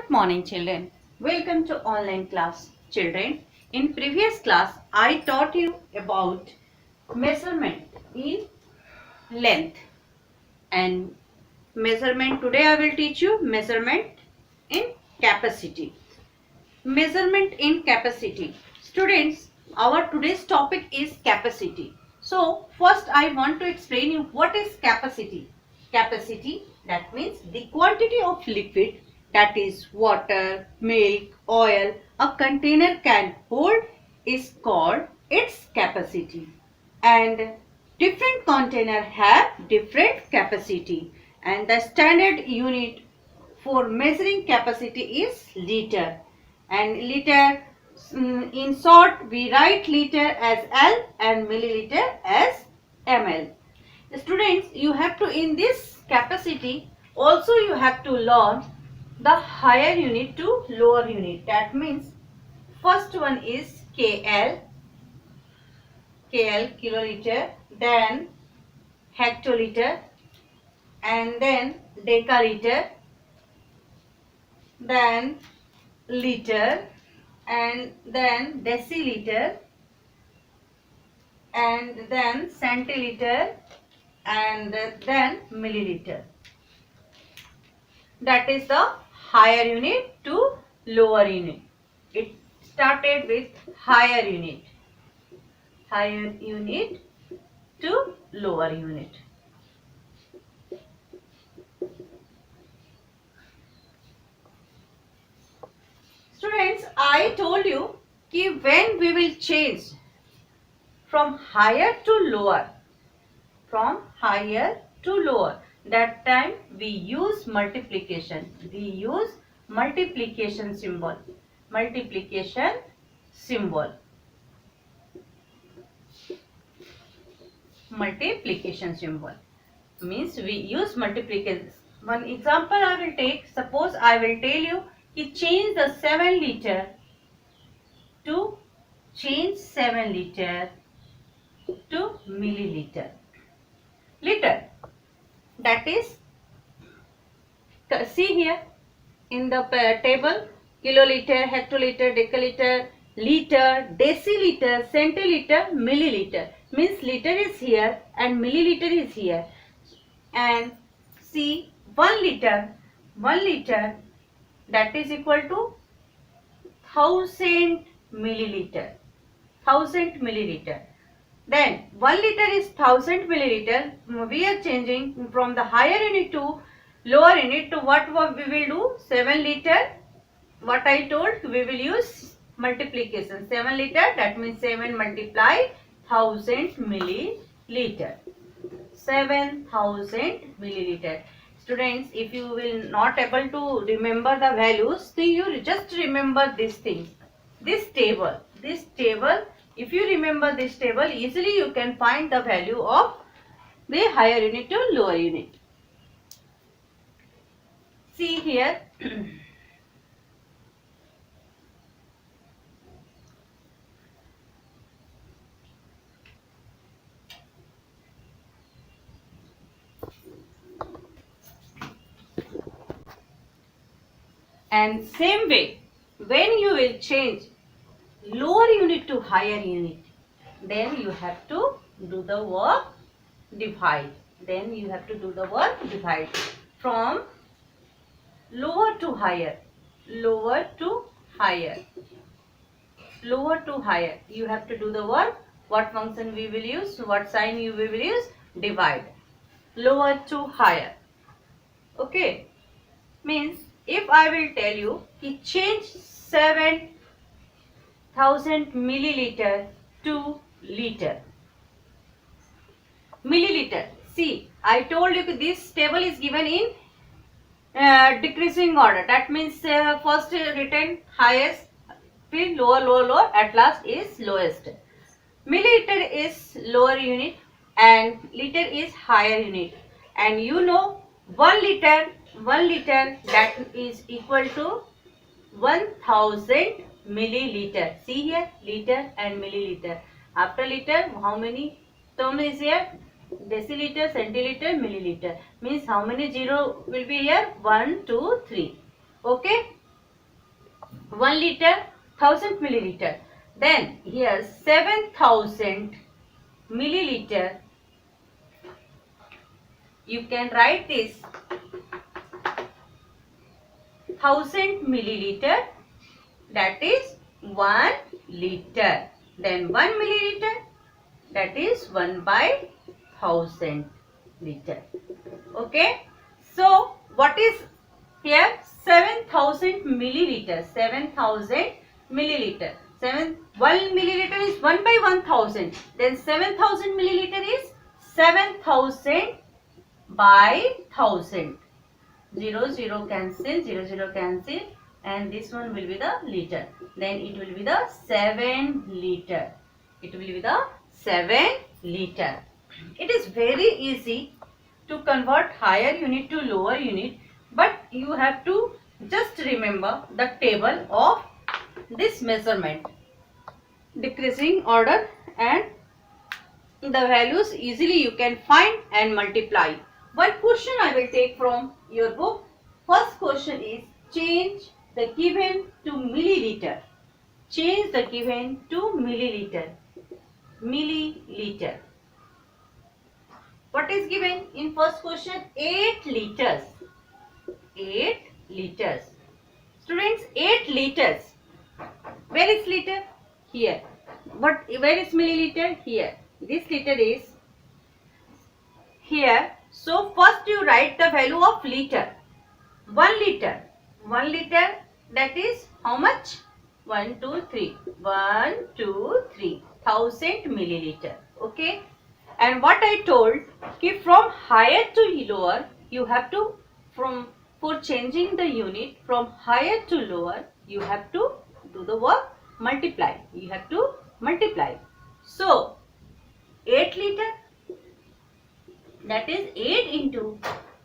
Good morning, children. Welcome to online class. Children, in previous class, I taught you about measurement in length and measurement. Today I will teach you measurement in capacity. Measurement in capacity. Students, our today's topic is capacity. So, first I want to explain you what is capacity. Capacity, that means the quantity of liquid, that is water, milk, oil, a container can hold is called its capacity. And different container have different capacity, and the standard unit for measuring capacity is liter. And liter, in short, we write liter as L and milliliter as ml. Students, you have to, in this capacity, also you have to learn the higher unit to lower unit. That means first one is KL, kiloliter, then hectoliter, and then decaliter, then liter, and then deciliter, and then centiliter, and then milliliter. That is the higher unit to lower unit. It started with higher unit to lower unit. Students, I told you कि when we will change from higher to lower, that time we use multiplication. We use multiplication symbol. Multiplication symbol. Multiplication symbol means we use multiplication. One example I will take. Suppose I will tell you कि change the 7 liter to milliliter. Liter, that is, see here in the table, kiloliter, hectoliter, decaliter, liter, deciliter, centiliter, milliliter. Means liter is here and milliliter is here. And see, 1 liter, that is equal to 1000 milliliter. 1000 milliliter. Then 1 liter is 1000 milliliter. We are changing from the higher unit to lower unit to what we will do? 7 liter. What I told, we will use multiplication. 7 liter, that means 7 multiply 1000 milliliter. 7000 milliliter. Students, if you will not able to remember the values, then you just remember this thing. This table. If you remember this table, easily you can find the value of the higher unit to lower unit. See here. And same way, when you will change lower unit to higher unit, then you have to do the work divide. From lower to higher, you have to do the work. What function we will use? What sign we will use? Divide. Lower to higher. Okay. Means if I will tell you कि change 7000 milliliter to liter. Milliliter. See, I told you that this table is given in decreasing order. That means first written highest, then lower, at last is lowest. Milliliter is lower unit and liter is higher unit. And you know 1 liter that is equal to 1000 milliliter. See here, liter and milliliter. After liter, how many term is here? Deciliter, centiliter, milliliter. Means how many zero will be here? 1, 2, 3. Okay. 1 liter 1000 milliliter. Then here 7000 milliliter. You can write this 1000 milliliter, that is 1 liter. Then 1 milliliter, that is 1 by 1000 liter. Okay. So what is here? 7000 milliliter. 7000 milliliter. 1 milliliter is 1 by 1000. Then 7000 milliliter is 7000 by 1000. 0 0 cancel, 0 0 cancel, and this one will be the liter. Then it will be the 7 liter. It will be the 7 liter. It is very easy to convert higher unit to lower unit, but you have to just remember the table of this measurement, decreasing order, and the values easily you can find and multiply. One question I will take from your book. First question is change the given to milliliter. Change the given to milliliter. Milliliter. What is given in first question? 8 liters. 8 liters. Students, 8 liters. Where is liter? Here. Where is milliliter? Here. This liter is here. So first you write the value of liter. 1 liter. 1 liter, that is how much? 1 2 3. 1 2 3. 1000 milliliter. Okay. And what I told, कि from higher to lower, you have to, for changing the unit from higher to lower, you have to do the work, multiply. You have to multiply. So 8 liter, that is 8 into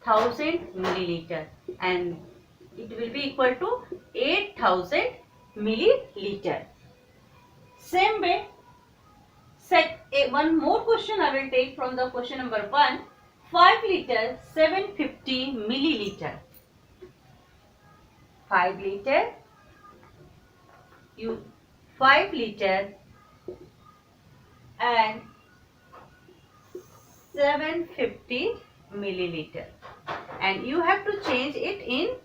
1000 milliliter, and it will be equal to 8000 milliliter. Same way, one more question I will take from the question number 1. 5 liter 750 milliliter. 5 liter, 5 liter and 750 milliliter, and you have to change it in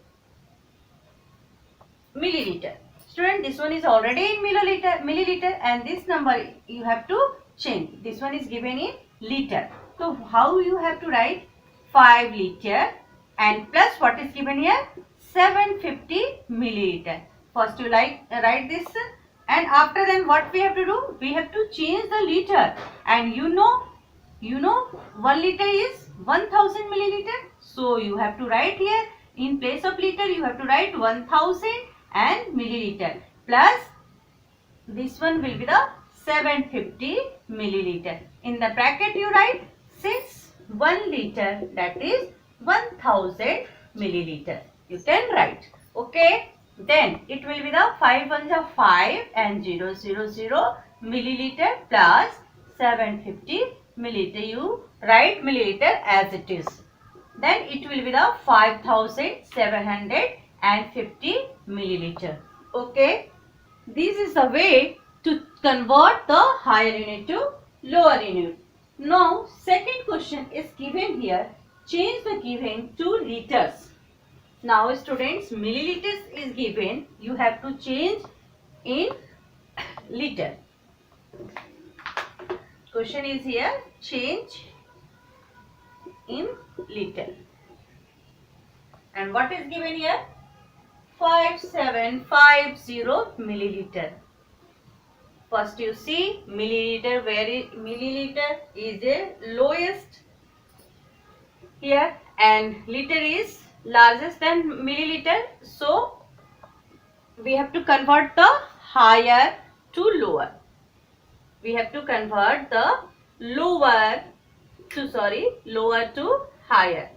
milliliter. Student, this one is already in milliliter, and this number you have to change. This one is given in liter. So how you have to write? 5 liter and plus what is given here? 750 milliliter. First you write this, and after then what we have to do? We have to change the liter, and you know 1 liter is 1000 milliliter. So you have to write here, in place of liter you have to write 1000 and milliliter, plus this one will be the 750 milliliter. In the bracket you write, since 1 liter, that is 1000 milliliter. You can write. Okay. Then it will be the 5 ones are 5 and 0 0 0 milliliter plus 750 milliliter. You write milliliter as it is. Then it will be the 5750 milliliter. Okay. This is the way to convert the higher unit to lower unit. Now second question is given here. Change the given to liters. Now students, milliliters is given. You have to change in liter. Question is here, change in liter. And what is given here? 5750 milliliter. First you see milliliter, milliliter is the lowest here, and liter is largest than milliliter. So we have to convert the higher to lower. We have to convert the lower to higher.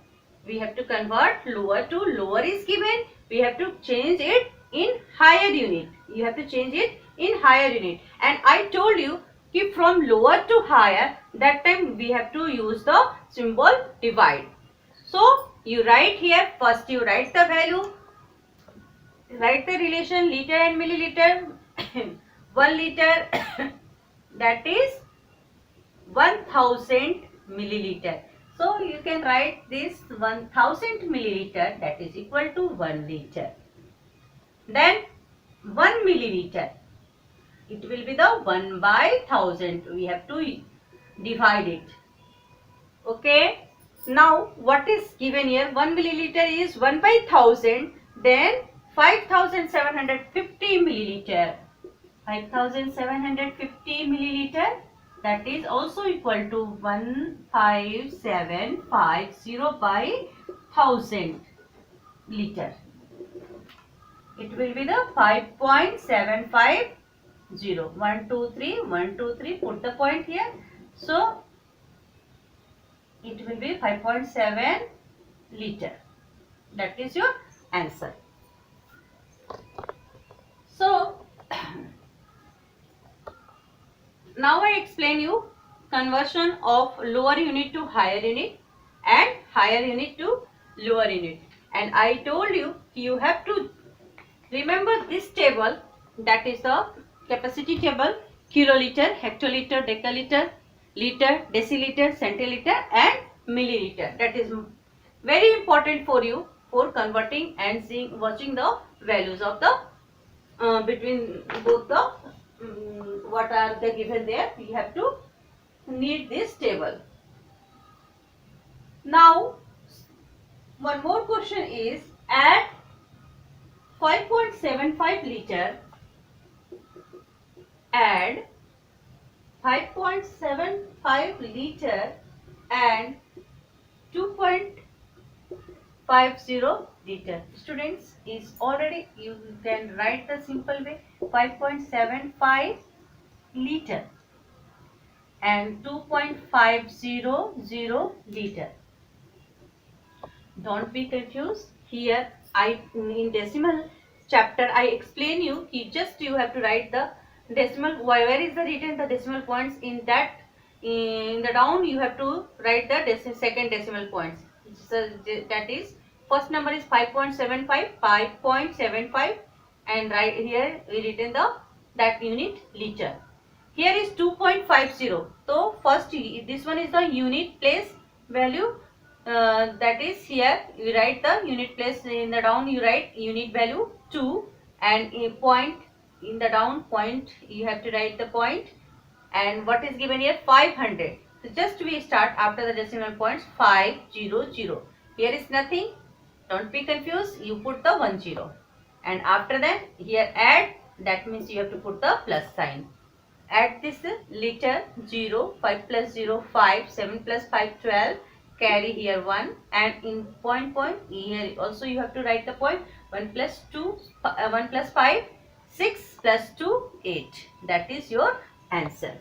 We have to convert lower to lower is given. We have to change it in higher unit. You have to change it in higher unit. And I told you कि from lower to higher, that time we have to use the symbol divide. So you write here, first you write the value write the relation liter and milliliter. 1 liter that is 1000 milliliter. So you can write this 1000 milliliter that is equal to 1 liter. Then 1 milliliter, it will be the 1 by 1000. We have to divide it. Okay. Now what is given here? 1 milliliter is 1 by 1000. Then 5750 milliliter. 5750 milliliter, that is also equal to 15750 by 1000 liter. It will be the 5.750. 1, 2, 3, 1, 2, 3. Put the point here. So it will be 5.7 liter. That is your answer. So now I explain you conversion of lower unit to higher unit and higher unit to lower unit. And I told you you have to remember this table, that is the capacity table: kiloliter, hectoliter, decaliter, liter, deciliter, centiliter and milliliter. That is very important for you for converting and watching the values of the between both the what are the given there. You have to need this table. Now one more question is, add 5.75 liter, add 5.75 liter and 2.50 liter. Students, is already, you can write the simple way: 5.75 liter and 2.500 liter. Don't be confused. Here in decimal chapter I explain you, you have to write the decimal. Where is the written the decimal points? In the down you have to write the second decimal points. So that is, first number is 5.75, and right here we written that unit liter. Here is 2.50. So first this one is the unit place value. That is, here you write the unit place. In the down you write unit value 2, and a point in the down point you have to write the point. And what is given here? 500. So just we start after the decimal points 500. Here is nothing. Don't be confused. You put the 10, and after that here add. That means you have to put the plus sign. Add this liter 0, 5 plus 0 5, 7 plus 5 12. Carry here 1, and in point here also you have to write the point. 1 plus 2 1 plus 5 6 plus 2 8. That is your answer.